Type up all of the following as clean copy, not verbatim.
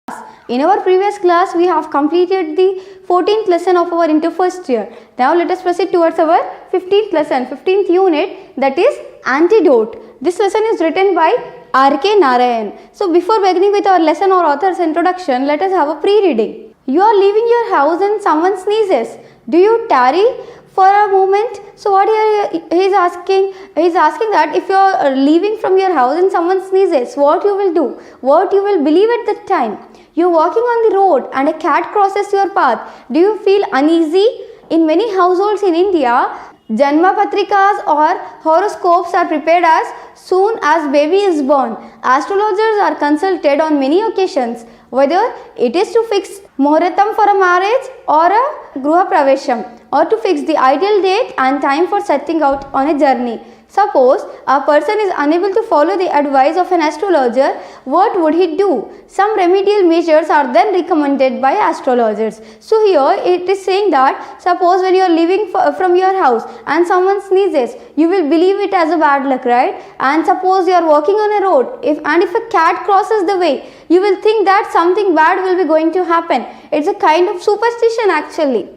In our previous class, we have completed the 14th lesson of our into first year. Now let us proceed towards our 15th lesson, 15th unit, that is Antidote. This lesson is written by R.K. Narayan. So before beginning with our lesson or author's introduction, let us have a pre-reading. You are leaving your house and someone sneezes. Do you tarry for a moment? So what he is asking that if you are leaving from your house and someone sneezes, what you will do? What you will believe at that time? You are walking on the road and a cat crosses your path. Do you feel uneasy? In many households in India, Janma Patrikas or horoscopes are prepared as soon as baby is born. Astrologers are consulted on many occasions, whether it is to fix muhuratam for a marriage or a gruha pravesham, or to fix the ideal date and time for setting out on a journey. Suppose a person is unable to follow the advice of an astrologer, what would he do? Some remedial measures are then recommended by astrologers. So here it is saying that suppose when you are leaving from your house and someone sneezes, you will believe it as a bad luck, right? And suppose you are walking on a road, if a cat crosses the way, you will think that something bad will be going to happen. It's a kind of superstition actually.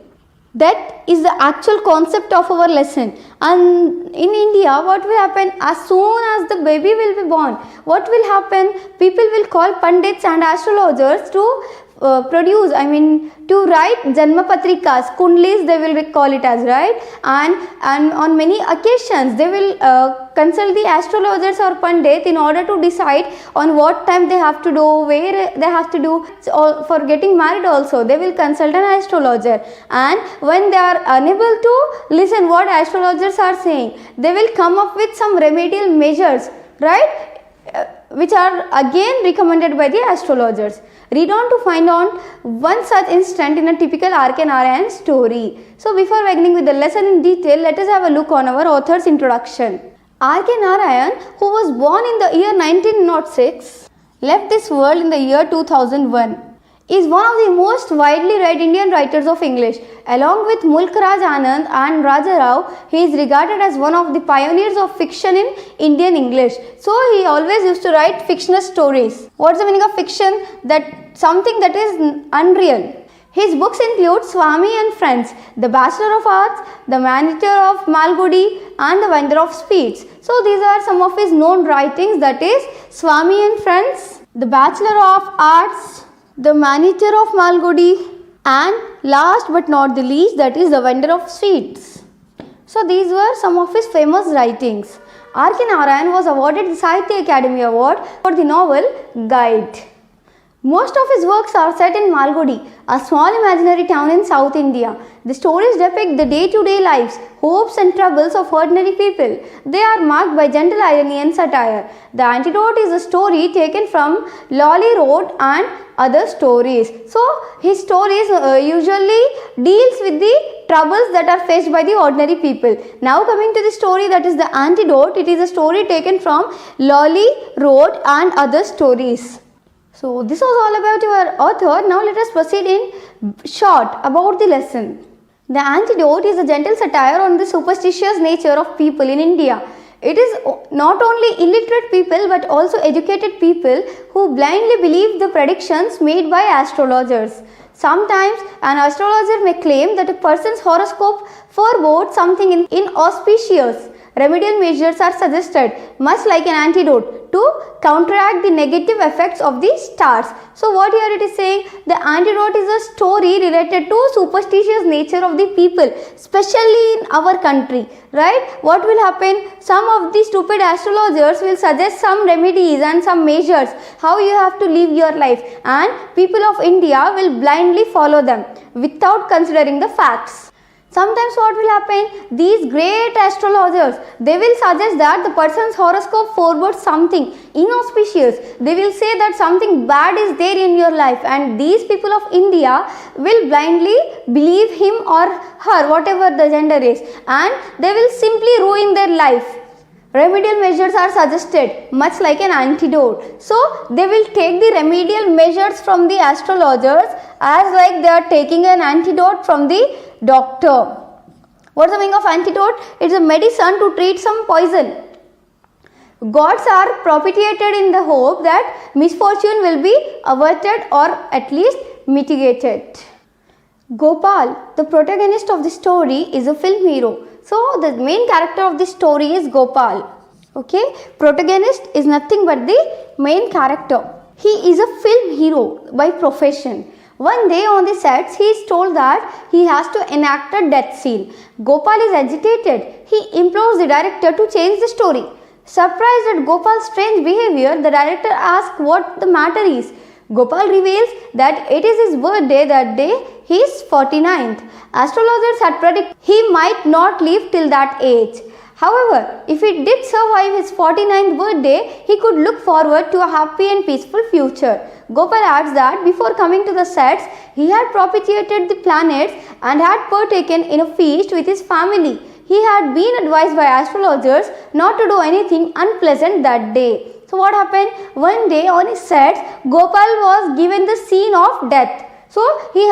That is the actual concept of our lesson. And in India, what will happen? As soon as the baby will be born, what will happen? People will call pundits and astrologers to to write Janma Patrikas, Kundlis they will call it as, right? And on many occasions they will consult the astrologers or pundit in order to decide on what time they have to do, where they have to do. So for getting married also they will consult an astrologer, and when they are unable to listen what astrologers are saying, they will come up with some remedial measures, right? Which are again recommended by the astrologers. Read on to find out one such instant in a typical R.K. Narayan story. So before beginning with the lesson in detail, let us have a look on our author's introduction. R.K. Narayan, who was born in the year 1906, left this world in the year 2001. Is one of the most widely read Indian writers of English. Along with Mulk Raj Anand and Raja Rao, he is regarded as one of the pioneers of fiction in Indian English. So he always used to write fictional stories. What's the meaning of fiction? That something that is unreal. His books include Swami and Friends, The Bachelor of Arts, The Manager of Malgudi, and The Vendor of Sweets. So these are some of his known writings, that is Swami and Friends, The Bachelor of Arts, The Manager of Malgudi, and last but not the least, that is The Vendor of Sweets. So these were some of his famous writings. R.K. Narayan was awarded the Sahitya Academy Award for the novel Guide. Most of his works are set in Malgudi, a small imaginary town in South India. The stories depict the day-to-day lives, hopes and troubles of ordinary people. They are marked by gentle irony and satire. The Antidote is a story taken from Lolly Road and other stories. So his stories usually deals with the troubles that are faced by the ordinary people. Now coming to the story, that is the Antidote. It is a story taken from Lolly Road and other stories. So this was all about your author. Now let us proceed in short about the lesson. The Antidote is a gentle satire on the superstitious nature of people in India. It is not only illiterate people but also educated people who blindly believe the predictions made by astrologers. Sometimes an astrologer may claim that a person's horoscope forebodes something inauspicious. Remedial measures are suggested, much like an antidote, to counteract the negative effects of the stars. So what here it is saying, the Antidote is a story related to superstitious nature of the people, especially in our country, right? What will happen? Some of the stupid astrologers will suggest some remedies and some measures, how you have to live your life, and people of India will blindly follow them without considering the facts. Sometimes what will happen? These great astrologers, they will suggest that the person's horoscope forebodes something inauspicious. They will say that something bad is there in your life, and these people of India will blindly believe him or her, whatever the gender is, and they will simply ruin their life. Remedial measures are suggested, much like an antidote. So they will take the remedial measures from the astrologers as like they are taking an antidote from the doctor. What is the meaning of antidote? It is a medicine to treat some poison. Gods are propitiated in the hope that misfortune will be averted or at least mitigated. Gopal, the protagonist of the story, is a film hero. So the main character of this story is Gopal. Okay, protagonist is nothing but the main character. He is a film hero by profession. One day on the sets, he is told that he has to enact a death scene. Gopal is agitated. He implores the director to change the story. Surprised at Gopal's strange behavior, the director asks what the matter is. Gopal reveals that it is his birthday that day. He is 49th. Astrologers had predicted he might not live till that age. However, if he did survive his 49th birthday, he could look forward to a happy and peaceful future. Gopal adds that before coming to the sets, he had propitiated the planets and had partaken in a feast with his family. He had been advised by astrologers not to do anything unpleasant that day. So what happened? One day on his sets, Gopal was given the scene of death. So he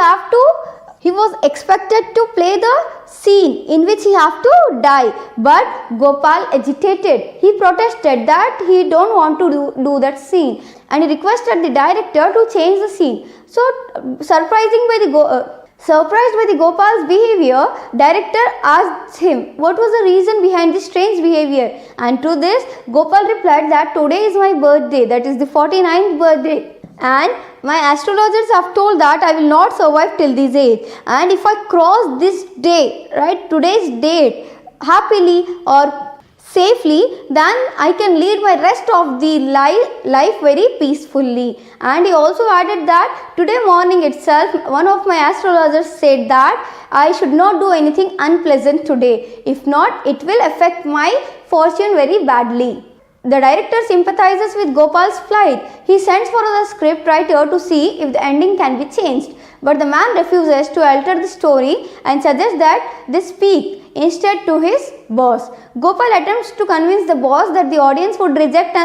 was expected to play the scene in which he have to die. But Gopal agitated. He protested that he don't want to do that scene. And he requested the director to change the scene. So surprised by the Gopal's behavior, director asked him what was the reason behind this strange behavior. And to this, Gopal replied that today is my birthday, that is the 49th birthday. And my astrologers have told that I will not survive till this age. And if I cross this day, right, today's date, happily or safely, then I can lead my rest of the life very peacefully. And he also added that today morning itself, one of my astrologers said that I should not do anything unpleasant today. If not, it will affect my fortune very badly. The director sympathizes with Gopal's plight. He sends for the scriptwriter to see if the ending can be changed. But the man refuses to alter the story and suggests that they speak instead to his boss. Gopal attempts to convince the boss that the audience would reject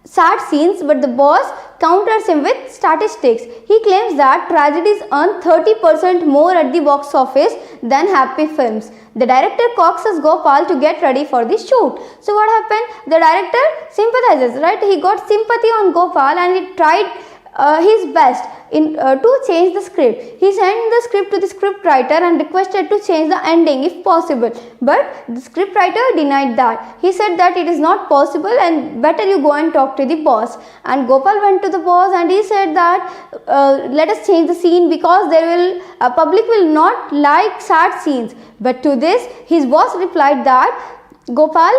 sad scenes, but the boss counters him with statistics. He claims that tragedies earn 30% more at the box office than happy films. The director coaxes Gopal to get ready for the shoot. So what happened? The director sympathizes, right? He got sympathy on Gopal and he tried his best to change the script. He sent the script to the scriptwriter and requested to change the ending if possible. But the scriptwriter denied that. He said that it is not possible and better you go and talk to the boss. And Gopal went to the boss and he said that let us change the scene because public will not like sad scenes. But to this, his boss replied that Gopal,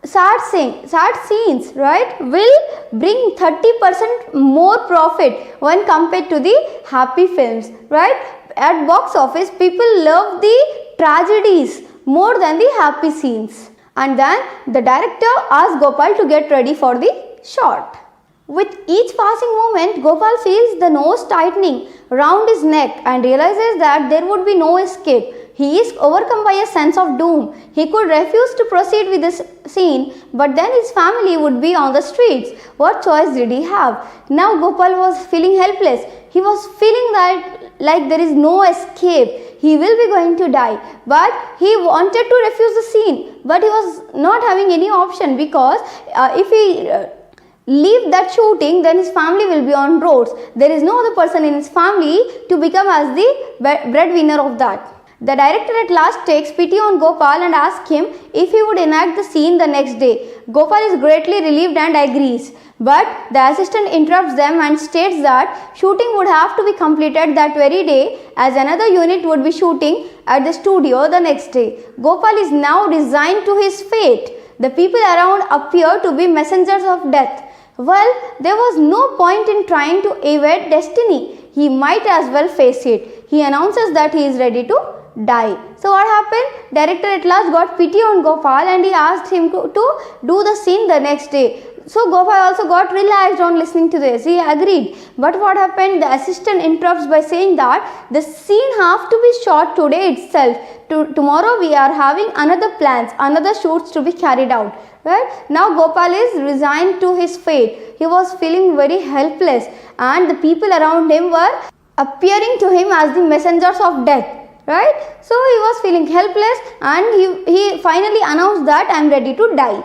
sad scenes, right, will bring 30% more profit when compared to the happy films, right? At box office, people love the tragedies more than the happy scenes. And then the director asked Gopal to get ready for the shot. With each passing moment, Gopal feels the nose tightening round his neck and realizes that there would be no escape. He is overcome by a sense of doom. He could refuse to proceed with this scene, but then his family would be on the streets. What choice did he have? Now Gopal was feeling helpless. He was feeling that like there is no escape. He will be going to die. But he wanted to refuse the scene. But he was not having any option because if he leave that shooting, then his family will be on roads. There is no other person in his family to become as the breadwinner of that. The director at last takes pity on Gopal and asks him if he would enact the scene the next day. Gopal is greatly relieved and agrees. But the assistant interrupts them and states that shooting would have to be completed that very day as another unit would be shooting at the studio the next day. Gopal is now resigned to his fate. The people around appear to be messengers of death. Well, there was no point in trying to evade destiny. He might as well face it. He announces that he is ready to die. So what happened? Director at last got pity on Gopal and he asked him to do the scene the next day. So Gopal also got relaxed on listening to this. He agreed. But what happened? The assistant interrupts by saying that the scene have to be shot today itself. Tomorrow we are having another plans, another shoots to be carried out. Right? Now Gopal is resigned to his fate. He was feeling very helpless and the people around him were appearing to him as the messengers of death. Right? So he was feeling helpless and he finally announced that I am ready to die.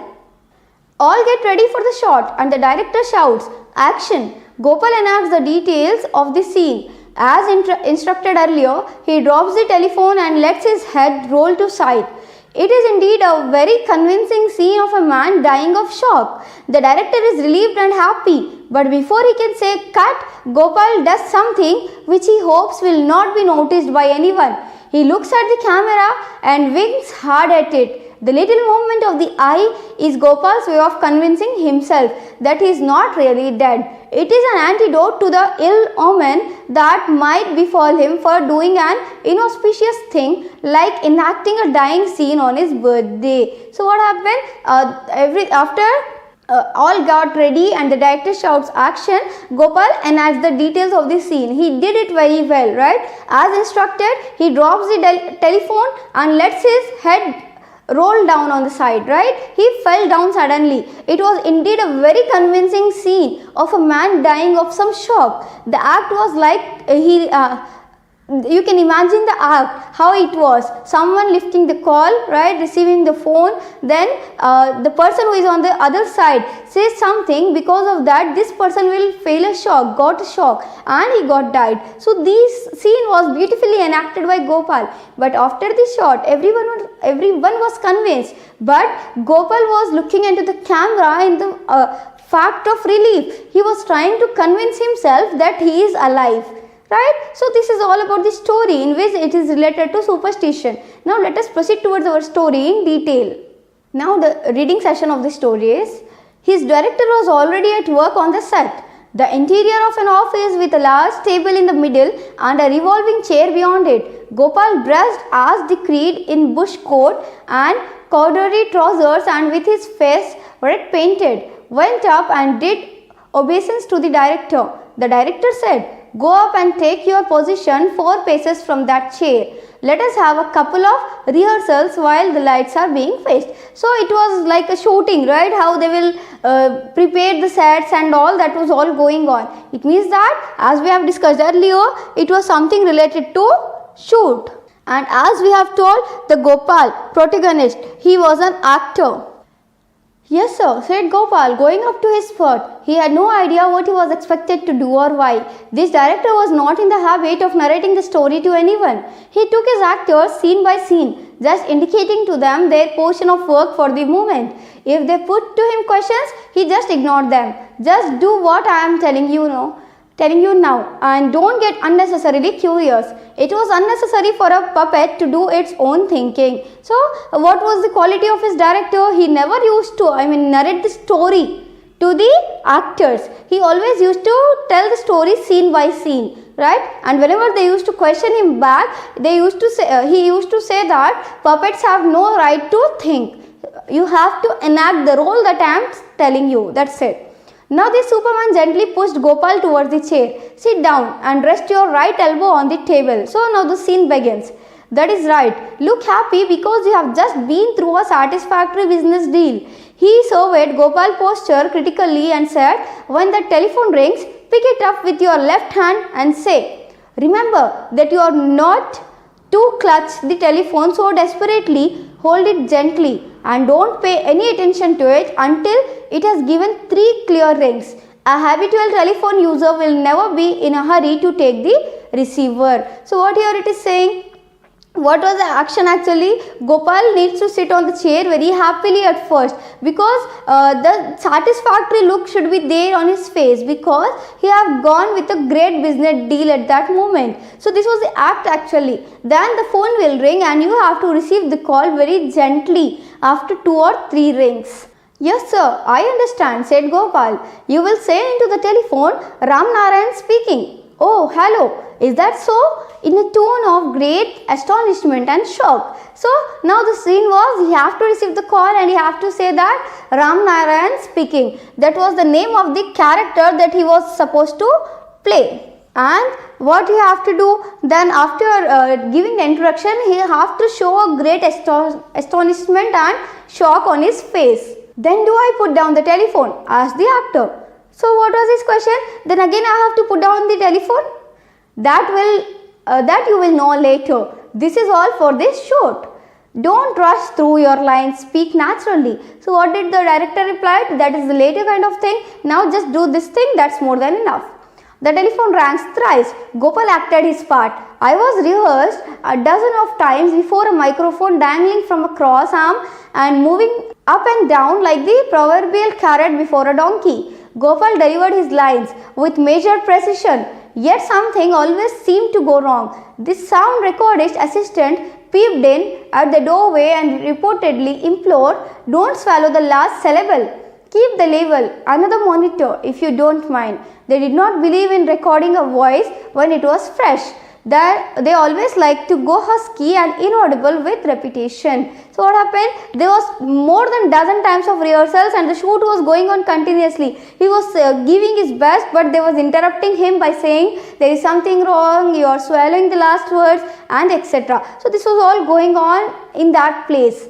All get ready for the shot and the director shouts, "Action!" Gopal enacts the details of the scene. As instructed earlier, he drops the telephone and lets his head roll to side. It is indeed a very convincing scene of a man dying of shock. The director is relieved and happy, but before he can say cut, Gopal does something which he hopes will not be noticed by anyone. He looks at the camera and winks hard at it. The little movement of the eye is Gopal's way of convincing himself that he is not really dead. It is an antidote to the ill omen that might befall him for doing an inauspicious thing like enacting a dying scene on his birthday. So what happened? After all got ready and the director shouts action, Gopal enacts the details of the scene. He did it very well, right? As instructed, he drops the telephone and lets his head roll down on the side, right? He fell down suddenly. It was indeed a very convincing scene of a man dying of some shock. The act was like you can imagine the act, how it was. Someone lifting the call, right, receiving the phone, then the person who is on the other side says something. Because of that, this person will feel a shock, got a shock, and he got died. So this scene was beautifully enacted by Gopal. But after the shot, everyone was convinced. But Gopal was looking into the camera in the fact of relief. He was trying to convince himself that he is alive. Right? So this is all about the story in which it is related to superstition. Now let us proceed towards our story in detail. Now the reading session of the story is, his director was already at work on the set. The interior of an office with a large table in the middle and a revolving chair beyond it. Gopal dressed as decreed in bush coat and corduroy trousers and with his face red painted, went up and did obeisance to the director. The director said, "Go up and take your position 4 paces from that chair. Let us have a couple of rehearsals while the lights are being fixed." So it was like a shooting, right? How they will prepare the sets and all, that was all going on. It means that, as we have discussed earlier, it was something related to shoot. And as we have told, the Gopal, protagonist, he was an actor. "Yes sir," said Gopal, going up to his spot. He had no idea what he was expected to do or why. This director was not in the habit of narrating the story to anyone. He took his actors scene by scene, just indicating to them their portion of work for the moment. If they put to him questions, he just ignored them. "Just do what I am telling you now, and don't get unnecessarily curious." It was unnecessary for a puppet to do its own thinking. So what was the quality of his director? He never used to narrate the story to the actors. He always used to tell the story scene by scene, right? And whenever they used to question him back, he used to say that puppets have no right to think. You have to enact the role that I am telling you. That's it. Now the Superman gently pushed Gopal towards the chair. "Sit down and rest your right elbow on the table." So now the scene begins. "That is right. Look happy because you have just been through a satisfactory business deal." He surveyed Gopal's posture critically and said, "When the telephone rings, pick it up with your left hand and say, 'Remember that you are not to clutch the telephone so desperately. Hold it gently and don't pay any attention to it until it has given 3 clear rings. A habitual telephone user will never be in a hurry to take the receiver." So what here it is saying? What was the action actually? Gopal needs to sit on the chair very happily at first, because the satisfactory look should be there on his face, because he have gone with a great business deal at that moment. So this was the act actually. Then the phone will ring and you have to receive the call very gently after 2 or 3 rings. "Yes sir, I understand," said Gopal. "You will say into the telephone, 'Ram Narayan speaking.' Oh, hello. Is that so?" in a tone of great astonishment and shock. So now the scene was, he have to receive the call and he have to say that, "Ram Narayan speaking." That was the name of the character that he was supposed to play. And what he have to do then, after giving the introduction, he have to show a great astonishment and shock on his face. "Then do I put down the telephone?" asked the actor. So what was his question? Then again I have to put down the telephone? That you will know later. This is all for this shoot. Don't rush through your lines, speak naturally. So what did the director reply? That is the later kind of thing. Now just do this thing, that's more than enough. The telephone rang thrice. Gopal acted his part. I was rehearsed a dozen of times before a microphone dangling from a cross arm and moving up and down like the proverbial carrot before a donkey. Gopal delivered his lines with measured precision. Yet something always seemed to go wrong. This sound recordist assistant peeped in at the doorway and reportedly implored, "Don't swallow the last syllable. Keep the label, another monitor if you don't mind." They did not believe in recording a voice when it was fresh. They always like to go husky and inaudible with repetition. So what happened? There was more than dozen times of rehearsals and the shoot was going on continuously. He was giving his best, but they was interrupting him by saying there is something wrong, you are swallowing the last words, and etc. So this was all going on in that place.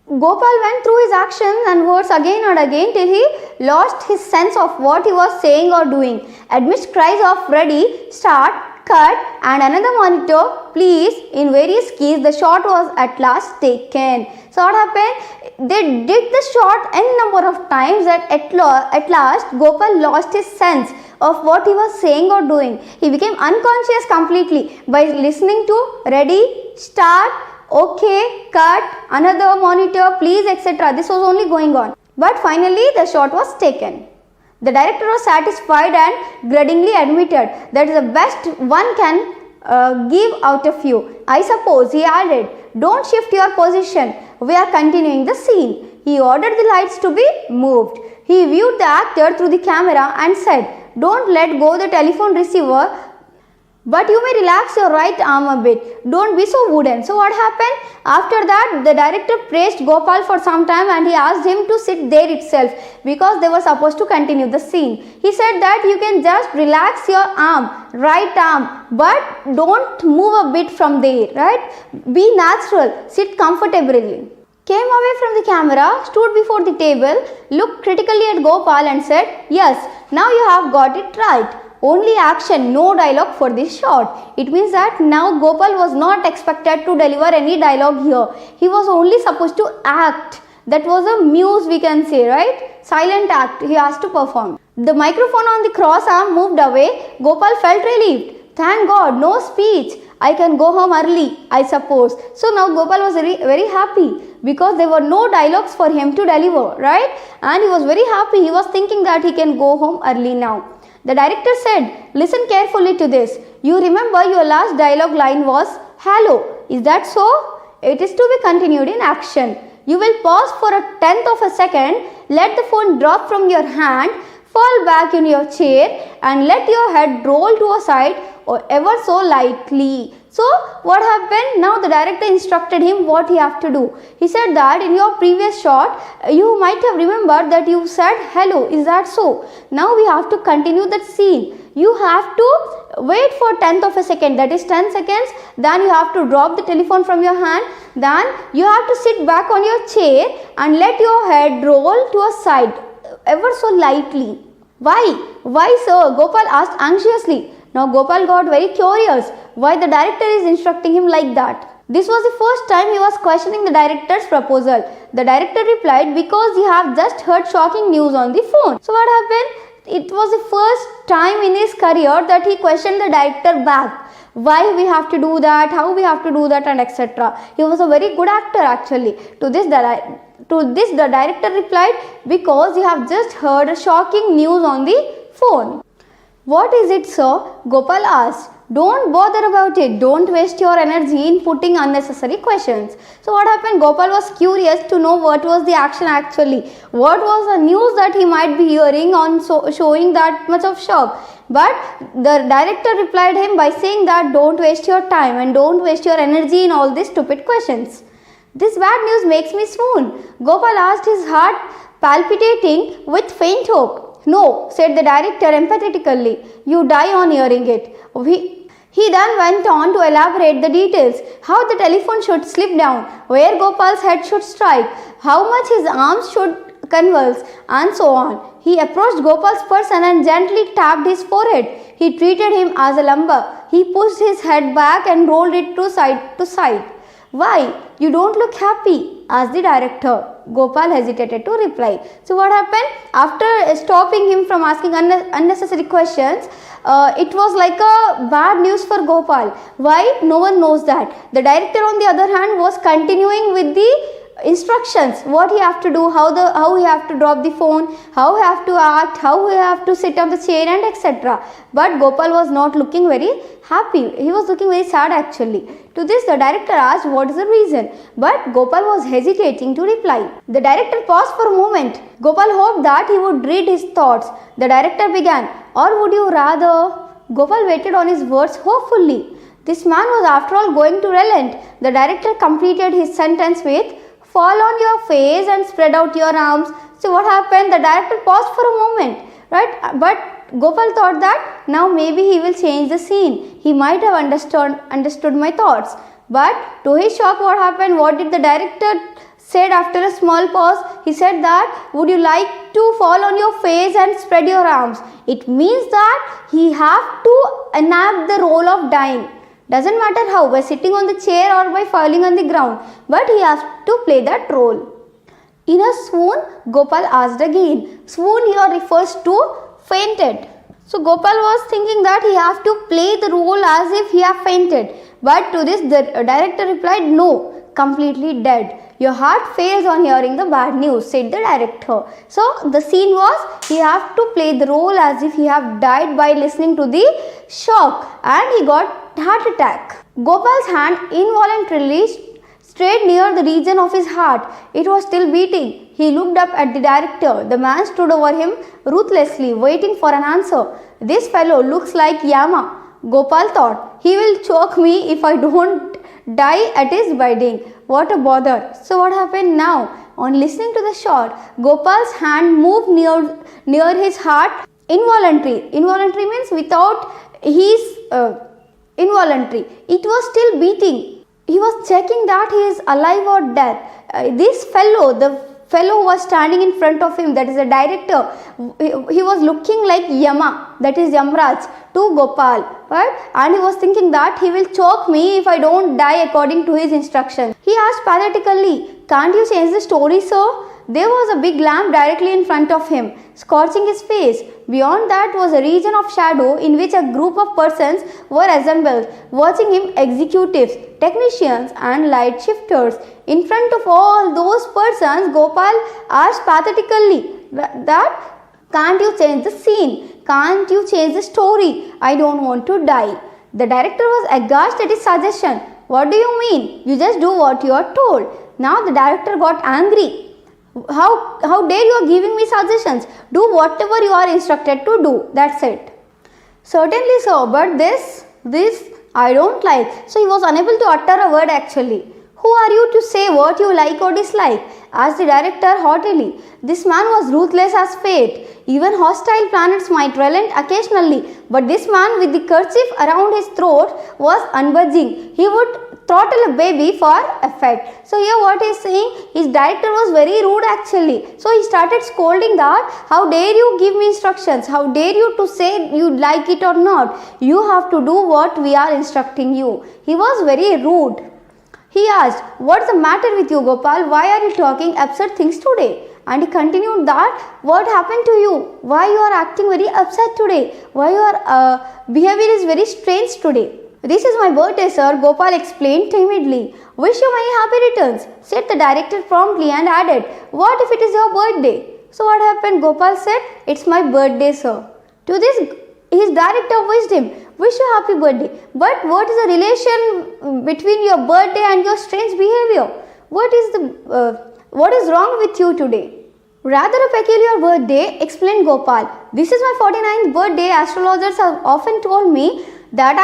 Gopal went through his actions and words again and again till he lost his sense of what he was saying or doing. Amidst cries of "ready, start, cut and another monitor, please" in various keys, the shot was at last taken. So what happened? They did the shot n number of times that at last Gopal lost his sense of what he was saying or doing. He became unconscious completely by listening to "ready, start, okay, cut, another monitor, please" etc. This was only going on. But finally the shot was taken. The director was satisfied and grudgingly admitted that is the best one can give out of you. "I suppose," he added, "don't shift your position. We are continuing the scene." He ordered the lights to be moved. He viewed the actor through the camera and said, "Don't let go the telephone receiver, but you may relax your right arm a bit. Don't be so wooden." So what happened? After that, the director praised Gopal for some time and he asked him to sit there itself because they were supposed to continue the scene. He said that you can just relax your arm, right arm, but don't move a bit from there, right? Be natural, sit comfortably. Came away from the camera, stood before the table, looked critically at Gopal and said, "Yes, now you have got it right. Only action, no dialogue for this shot." It means that now Gopal was not expected to deliver any dialogue here. He was only supposed to act. That was a muse, we can say, right? Silent act he has to perform. The microphone on the cross arm moved away. Gopal felt relieved. Thank God, no speech. I can go home early, I suppose. So now Gopal was very happy because there were no dialogues for him to deliver, right? And he was very happy. He was thinking that he can go home early now. The director said, "Listen carefully to this. You remember your last dialogue line was hello. Is that so? It is to be continued in action. You will pause for a tenth of a second, let the phone drop from your hand, fall back in your chair and let your head roll to a side or ever so lightly." So what happened? Now the director instructed him what he have to do. He said that in your previous shot, you might have remembered that you said hello. Is that so? Now we have to continue that scene. You have to wait for tenth of a second, that is 10 seconds. Then you have to drop the telephone from your hand. Then you have to sit back on your chair and let your head roll to a side ever so lightly. Why? Why, sir? Gopal asked anxiously. Now Gopal got very curious why the director is instructing him like that. This was the first time he was questioning the director's proposal. The director replied, "Because you have just heard shocking news on the phone." So what happened? It was the first time in his career that he questioned the director back. Why we have to do that, how we have to do that, and etc. He was a very good actor actually. To this the director replied, "Because you have just heard a shocking news on the phone." "What is it, sir?" Gopal asked. "Don't bother about it. Don't waste your energy in putting unnecessary questions." So what happened? Gopal was curious to know what was the action actually. What was the news that he might be hearing on showing that much of shock. But the director replied him by saying that don't waste your time and don't waste your energy in all these stupid questions. "This bad news makes me swoon," Gopal asked, his heart palpitating with faint hope. "No," said the director empathetically. "You die on hearing it." He then went on to elaborate the details, how the telephone should slip down, where Gopal's head should strike, how much his arms should convulse, and so on. He approached Gopal's person and gently tapped his forehead. He treated him as a lumber. He pushed his head back and rolled it to side to side. Why? You don't look happy, asked the director. Gopal hesitated to reply. So what happened? After stopping him from asking unnecessary questions, it was like a bad news for Gopal. Why? No one knows that. The director on the other hand was continuing with the instructions, what he have to do, how he have to drop the phone, how he have to act, how he have to sit on the chair, and etc. But Gopal was not looking very happy. He was looking very sad actually. To this the director asked what is the reason, but Gopal was hesitating to reply. The director paused for a moment. Gopal hoped that he would read his thoughts. The director began, or would you rather? Gopal waited on his words hopefully. This man was after all going to relent. The director completed his sentence with, fall on your face and spread out your arms. So what happened? The director paused for a moment, right? But Gopal thought that now maybe he will change the scene. He might have understood my thoughts. But to his shock, what happened? What did the director said after a small pause? He said that, would you like to fall on your face and spread your arms? It means that he have to enact the role of dying. Doesn't matter how, by sitting on the chair or by falling on the ground, but he has to play that role. In a swoon, Gopal asked again. Swoon here refers to fainted. So Gopal was thinking that he has to play the role as if he have fainted. But to this the director replied, no, completely dead. Your heart fails on hearing the bad news, said the director. So the scene was, he have to play the role as if he have died by listening to the shock, and he got heart attack. Gopal's hand involuntarily strayed near the region of his heart. It was still beating. He looked up at the director. The man stood over him ruthlessly, waiting for an answer. This fellow looks like Yama, Gopal thought. He will choke me if I don't die at his bidding. What a bother. So what happened now? On listening to the shot, Gopal's hand moved near his heart involuntary. Involuntary means without his involuntary. It was still beating. He was checking that he is alive or dead. This fellow, the fellow who was standing in front of him, that is the director, he was looking like Yama, that is Yamraj, to Gopal, right? And he was thinking that he will choke me if I don't die according to his instructions. He asked pathetically, can't you change the story, sir? There was a big lamp directly in front of him, scorching his face. Beyond that was a region of shadow in which a group of persons were assembled, watching him, executives, technicians and light shifters. In front of all those persons, Gopal asked pathetically that, can't you change the scene? Can't you change the story? I don't want to die. The director was aghast at his suggestion. What do you mean? You just do what you are told. Now the director got angry. How dare you are giving me suggestions? Do whatever you are instructed to do. That's it. Certainly, sir, but this I don't like. So he was unable to utter a word actually. Who are you to say what you like or dislike? Asked the director haughtily. This man was ruthless as fate. Even hostile planets might relent occasionally, but this man with the kerchief around his throat was unbudging. He would throttle a baby for effect. So here what he is saying, his director was very rude actually. So he started scolding that, how dare you give me instructions? How dare you to say you like it or not? You have to do what we are instructing you. He was very rude. He asked, what's the matter with you, Gopal? Why are you talking absurd things today? And he continued that, what happened to you? Why you are acting very upset today? Why your behavior is very strange today? This is my birthday, sir, Gopal explained timidly. Wish you many happy returns, said the director promptly and added, what if it is your birthday? So what happened? Gopal said, it's my birthday, sir. To this, his director wished him, wish you happy birthday. But what is the relation between your birthday and your strange behavior? What is wrong with you today? Rather a peculiar birthday, explained Gopal. This is my 49th birthday. Astrologers have often told me that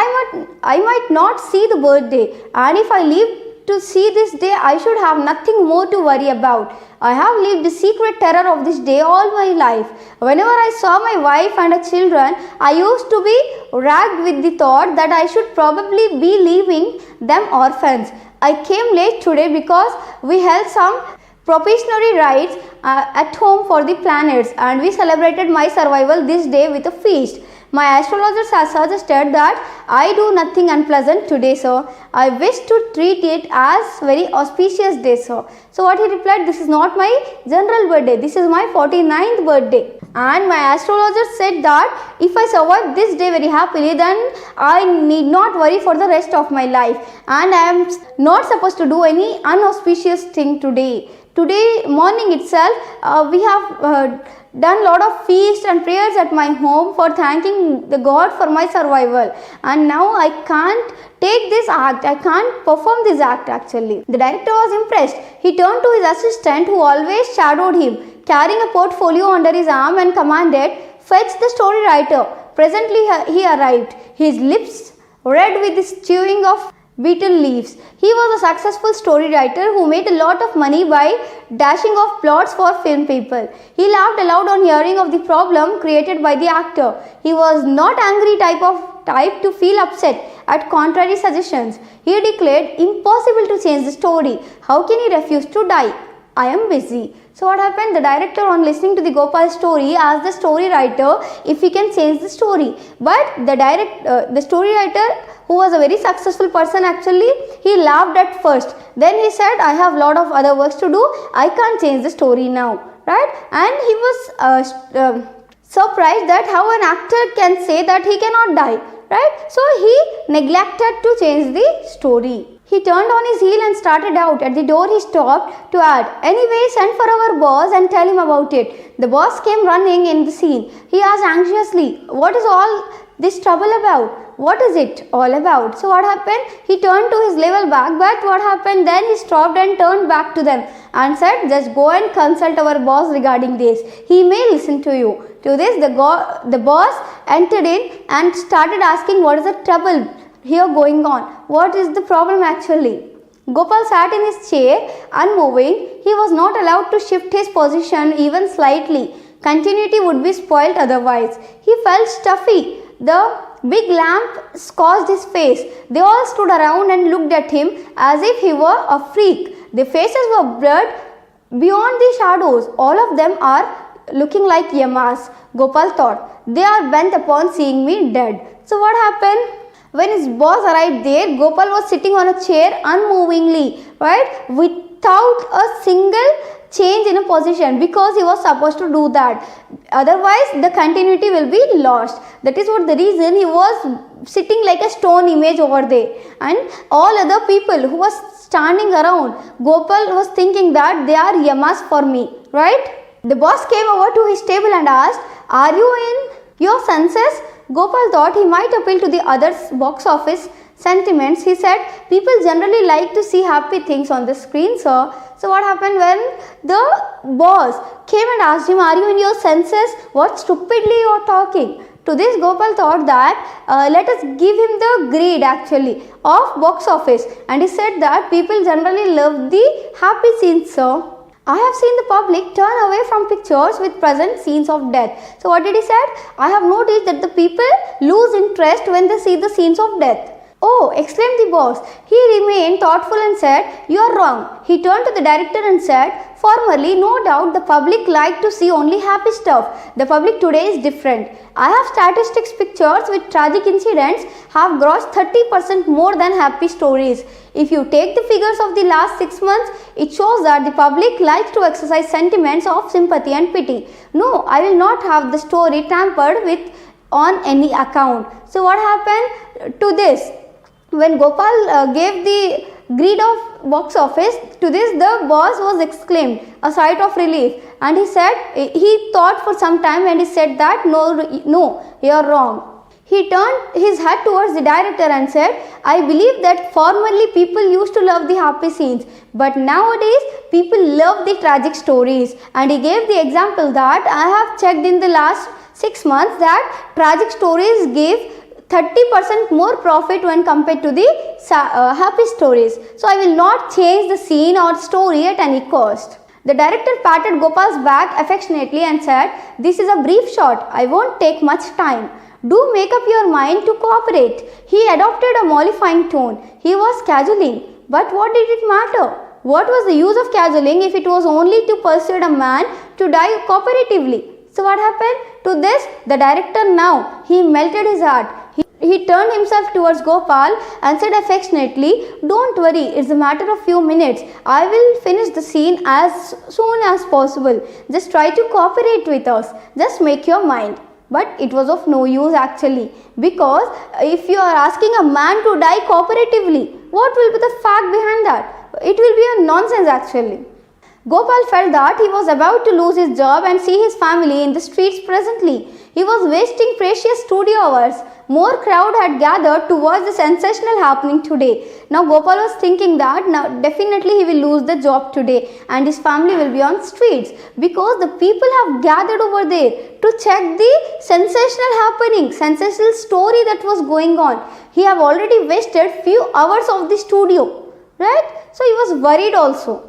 I might not see the birthday, and if I live to see this day, I should have nothing more to worry about. I have lived the secret terror of this day all my life. Whenever I saw my wife and her children, I used to be racked with the thought that I should probably be leaving them orphans. I came late today because we held some propitiatory rites at home for the planets, and we celebrated my survival this day with a feast. My astrologer has suggested that I do nothing unpleasant today, sir. I wish to treat it as very auspicious day, sir. So what he replied, this is not my general birthday, this is my 49th birthday. And my astrologer said that if I survive this day very happily, then I need not worry for the rest of my life, and I am not supposed to do any unauspicious thing today. Today morning itself, we have done lot of feasts and prayers at my home for thanking the God for my survival, and now I can't take this act, I can't perform this act actually. The director was impressed. He turned to his assistant who always shadowed him, carrying a portfolio under his arm, and commanded, fetch the story writer. Presently he arrived, his lips red with the chewing of betel leaves. He was a successful story writer who made a lot of money by dashing off plots for film people. He laughed aloud on hearing of the problem created by the actor. He was not angry type to feel upset at contrary suggestions. He declared impossible to change the story. How can he refuse to die? I am busy. So what happened? The director, on listening to the Gopal story, asked the story writer if he can change the story. But the story writer, who was a very successful person actually, he laughed at first. Then he said, I have lot of other works to do, I can't change the story now, right? And he was surprised that how an actor can say that he cannot die, right? So he neglected to change the story. He turned on his heel and started out. At the door he stopped to add, anyway, send for our boss and tell him about it. The boss came running in the scene. He asked anxiously, what is all this trouble about? What is it all about? So what happened? He turned to his level back, but what happened then? He stopped and turned back to them and said, just go and consult our boss regarding this. He may listen to you. To this, the boss entered in and started asking, what is the trouble here going on? What is the problem actually? Gopal sat in his chair, unmoving. He was not allowed to shift his position even slightly. Continuity would be spoilt otherwise. He felt stuffy. The big lamp scorched his face. They all stood around and looked at him as if he were a freak. Their faces were blurred beyond the shadows. All of them are looking like Yamas. Gopal thought, they are bent upon seeing me dead. So what happened? When his boss arrived there, Gopal was sitting on a chair unmovingly, right, without a single change in a position, because he was supposed to do that. Otherwise, the continuity will be lost. That is what the reason he was sitting like a stone image over there. And all other people who was standing around, Gopal was thinking that they are Yamas for me, right? The boss came over to his table and asked, are you in your senses? Gopal thought he might appeal to the others' box office sentiments. He said, people generally like to see happy things on the screen, sir. So what happened when the boss came and asked him, are you in your senses? What stupidly you are talking? To this, Gopal thought that let us give him the grade actually of box office. And he said that people generally love the happy scenes, sir. I have seen the public turn away from pictures with present scenes of death. So what did he say? I have noticed that the people lose interest when they see the scenes of death. Oh, exclaimed the boss. He remained thoughtful and said, you are wrong. He turned to the director and said, formerly, no doubt, the public liked to see only happy stuff. The public today is different. I have statistics pictures with tragic incidents have grossed 30% more than happy stories. If you take the figures of the last 6 months, it shows that the public likes to exercise sentiments of sympathy and pity. No, I will not have the story tampered with on any account. So what happened to this? When Gopal gave the grade of box office, to this the boss was exclaimed, a sigh of relief, and he said, he thought for some time and he said that no, you are wrong. He turned his head towards the director and said, I believe that formerly people used to love the happy scenes, but nowadays people love the tragic stories. And he gave the example that I have checked in the last 6 months that tragic stories give 30% more profit when compared to the happy stories. So I will not change the scene or story at any cost. The director patted Gopal's back affectionately and said, this is a brief shot. I won't take much time. Do make up your mind to cooperate. He adopted a mollifying tone. He was cajoling. But what did it matter? What was the use of cajoling if it was only to persuade a man to die cooperatively? So what happened? To this, the director now, he melted his heart. He turned himself towards Gopal and said affectionately, "Don't worry, it's a matter of few minutes. I will finish the scene as soon as possible. Just try to cooperate with us. Just make your mind." But it was of no use actually, because if you are asking a man to die cooperatively, what will be the fact behind that? It will be a nonsense actually. Gopal felt that he was about to lose his job and see his family in the streets presently. He was wasting precious studio hours. More crowd had gathered to watch the sensational happening today. Now Gopal was thinking that now definitely he will lose the job today and his family will be on streets, because the people have gathered over there to check the sensational happening, sensational story that was going on. He have already wasted few hours of the studio, right? So he was worried also.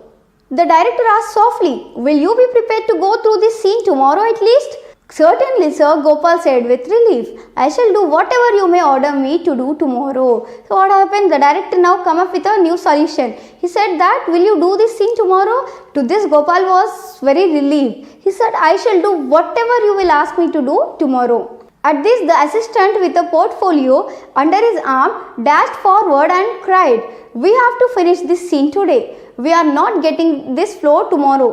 The director asked softly, "Will you be prepared to go through this scene tomorrow at least?" "Certainly, sir," Gopal said with relief. "I shall do whatever you may order me to do tomorrow." So what happened? The director now come up with a new solution. He said that, "Will you do this scene tomorrow?" To this, Gopal was very relieved. He said, "I shall do whatever you will ask me to do tomorrow." At this, the assistant with a portfolio under his arm dashed forward and cried, "We have to finish this scene today. We are not getting this floor tomorrow.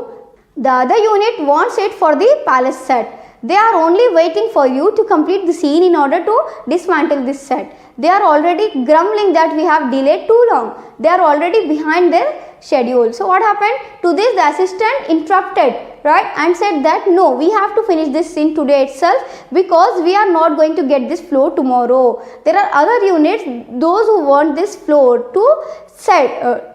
The other unit wants it for the palace set. They are only waiting for you to complete the scene in order to dismantle this set. They are already grumbling that we have delayed too long. They are already behind their schedule." So what happened? To this, the assistant interrupted, right, and said that no, we have to finish this scene today itself, because we are not going to get this floor tomorrow. There are other units, those who want this floor to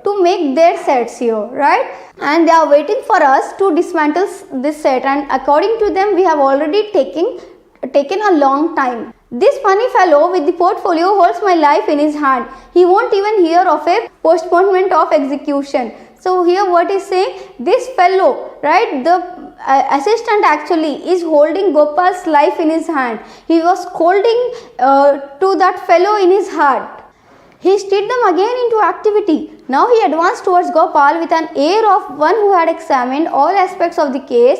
to make their sets here, right, and they are waiting for us to dismantle this set, and according to them we have already taken a long time. This funny fellow with the portfolio holds my life in his hand. He won't even hear of a postponement of execution. So here what is saying, this fellow, right, the assistant actually is holding Gopal's life in his hand. He was holding to that fellow in his heart. He stirred them again into activity. Now he advanced towards Gopal with an air of one who had examined all aspects of the case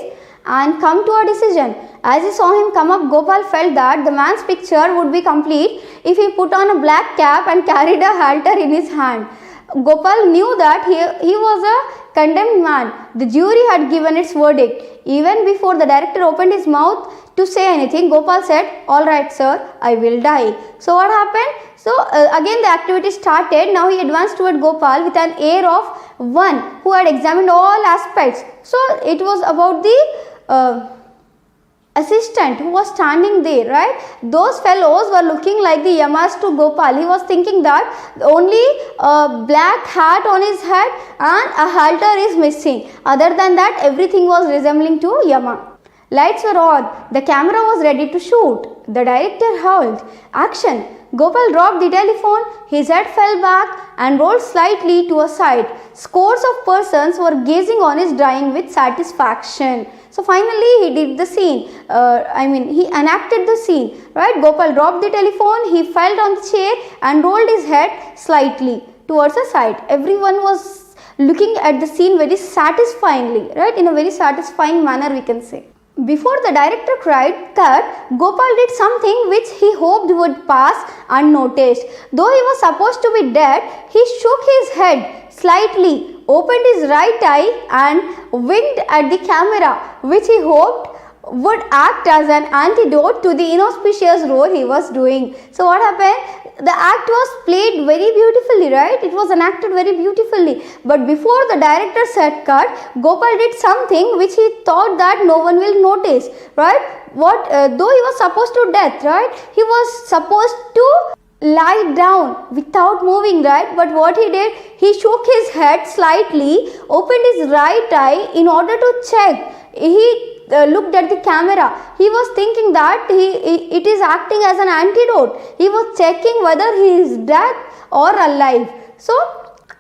and come to a decision. As he saw him come up, Gopal felt that the man's picture would be complete if he put on a black cap and carried a halter in his hand. Gopal knew that he was a condemned man. The jury had given its verdict. Even before the director opened his mouth to say anything, Gopal said, "All right, sir, I will die." So what happened? So again the activity started. Now he advanced toward Gopal with an air of one who had examined all aspects. So it was about the assistant who was standing there, right? Those fellows were looking like the Yamas to Gopal. He was thinking that only a black hat on his head and a halter is missing. Other than that, everything was resembling to Yama. Lights were on. The camera was ready to shoot. The director howled, "Action!" Gopal dropped the telephone. His head fell back and rolled slightly to a side. Scores of persons were gazing on his dying with satisfaction. So finally he did the scene. He enacted the scene, right? Gopal dropped the telephone. He fell on the chair and rolled his head slightly towards the side. Everyone was looking at the scene very satisfyingly, right? In a very satisfying manner, we can say. Before the director cried cut, Gopal did something which he hoped would pass unnoticed. Though he was supposed to be dead, he shook his head slightly, opened his right eye and winked at the camera, which he hoped would act as an antidote to the inauspicious role he was doing. So what happened? The act was played very beautifully, right? It was enacted very beautifully. But before the director said cut, Gopal did something which he thought that no one will notice, right? Though he was supposed to death, right? He was supposed to lie down without moving, right? But what he did, he shook his head slightly, opened his right eye in order to check. He looked at the camera. He was thinking that it is acting as an antidote. He was checking whether he is dead or alive. So,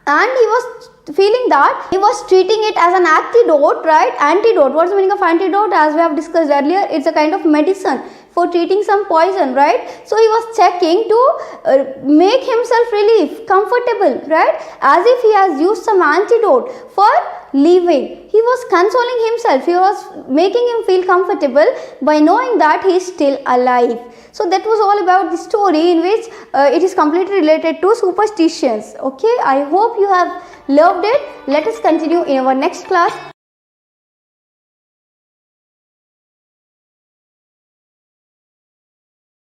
and he was feeling that he was treating it as an antidote, right? Antidote. What's the meaning of antidote? As we have discussed earlier, it's a kind of medicine for treating some poison, right? So he was checking to make himself relief, comfortable, right? As if he has used some antidote for living. He was consoling himself. He was making him feel comfortable by knowing that he is still alive. So that was all about the story, in which it is completely related to superstitions. Okay, I hope you have loved it. Let us continue in our next class.